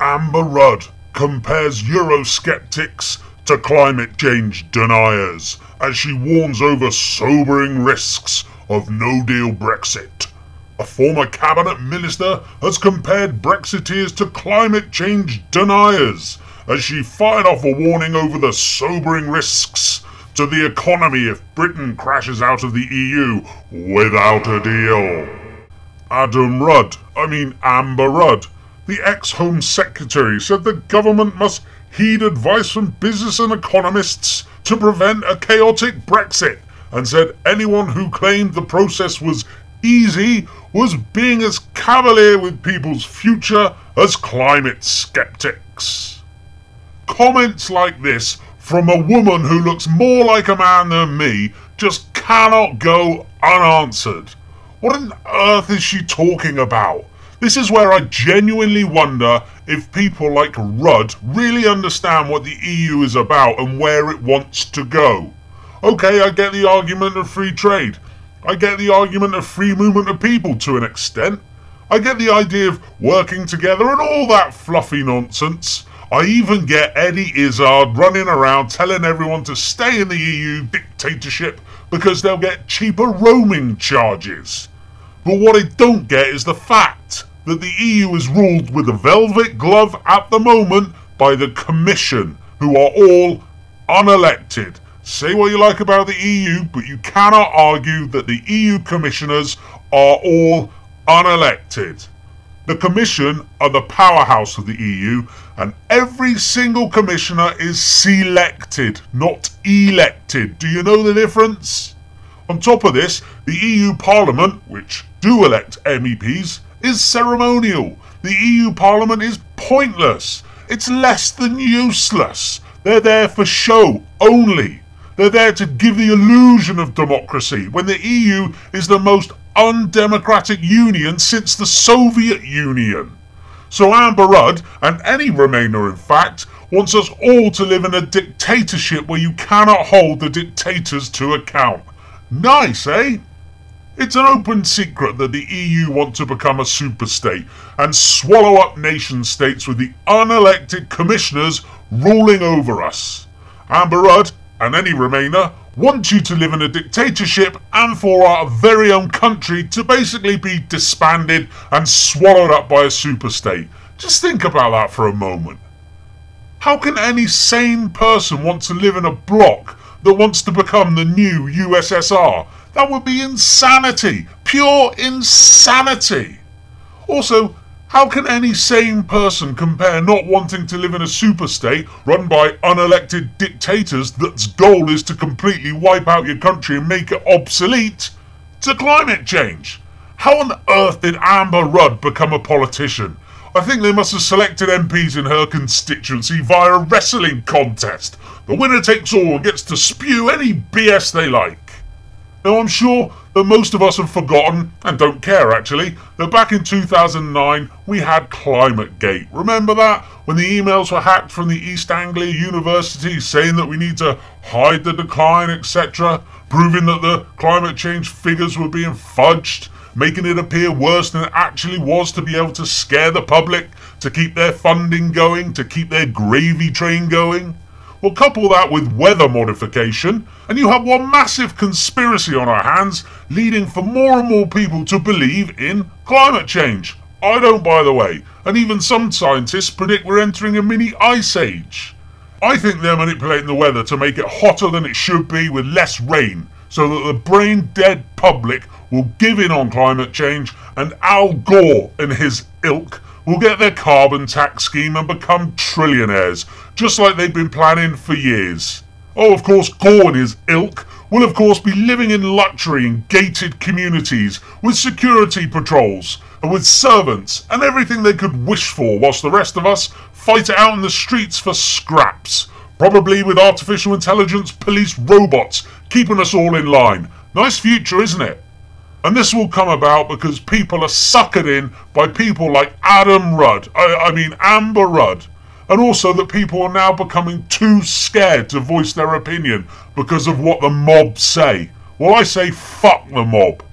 Amber Rudd compares Eurosceptics to climate change deniers as she warns over sobering risks of no-deal Brexit. A former cabinet minister has compared Brexiteers to climate change deniers as she fired off a warning over the sobering risks to the economy if Britain crashes out of the EU without a deal. Amber Rudd, the ex-Home Secretary, said the government must heed advice from business and economists to prevent a chaotic Brexit, and said anyone who claimed the process was easy was being as cavalier with people's future as climate skeptics. Comments like this from a woman who looks more like a man than me just cannot go unanswered. What on earth is she talking about? This is where I genuinely wonder if people like Rudd really understand what the EU is about and where it wants to go. Okay, I get the argument of free trade. I get the argument of free movement of people to an extent. I get the idea of working together and all that fluffy nonsense. I even get Eddie Izzard running around telling everyone to stay in the EU dictatorship because they'll get cheaper roaming charges. But what I don't get is the fact that the EU is ruled with a velvet glove at the moment by the Commission, who are all unelected. Say what you like about the EU, but you cannot argue that the EU commissioners are all unelected. The Commission are the powerhouse of the EU, and every single commissioner is selected, not elected. Do you know the difference? On top of this, the EU Parliament, which do elect MEPs, is ceremonial. The EU Parliament is pointless. It's less than useless. They're there for show only. They're there to give the illusion of democracy when the EU is the most undemocratic union since the Soviet Union. So Amber Rudd, and any Remainer in fact, wants us all to live in a dictatorship where you cannot hold the dictators to account. Nice, eh? It's an open secret that the EU want to become a superstate and swallow up nation states with the unelected commissioners ruling over us. Amber Rudd, and any Remainer, want you to live in a dictatorship and for our very own country to basically be disbanded and swallowed up by a superstate. Just think about that for a moment. How can any sane person want to live in a bloc that wants to become the new USSR? That would be insanity. Pure insanity. Also, how can any sane person compare not wanting to live in a superstate run by unelected dictators that's goal is to completely wipe out your country and make it obsolete to climate change? How on earth did Amber Rudd become a politician? I think they must have selected MPs in her constituency via a wrestling contest. The winner takes all and gets to spew any BS they like. Now I'm sure that most of us have forgotten, and don't care actually, that back in 2009 we had ClimateGate. Remember that? When the emails were hacked from the East Anglia University saying that we need to hide the decline, etc., proving that the climate change figures were being fudged, making it appear worse than it actually was to be able to scare the public, to keep their funding going, to keep their gravy train going. Well, couple that with weather modification, and you have one massive conspiracy on our hands, leading for more and more people to believe in climate change. I don't, by the way, and even some scientists predict we're entering a mini ice age. I think they're manipulating the weather to make it hotter than it should be with less rain, so that the brain-dead public will give in on climate change, and Al Gore and his ilk will get their carbon tax scheme and become trillionaires, just like they've been planning for years. Oh, of course, Gore and his ilk will of course be living in luxury in gated communities, with security patrols, and with servants, and everything they could wish for, whilst the rest of us fight it out in the streets for scraps, probably with artificial intelligence police robots keeping us all in line. Nice future, isn't it? And this will come about because people are suckered in by people like Amber Rudd. And also that people are now becoming too scared to voice their opinion because of what the mob say. Well, I say fuck the mob.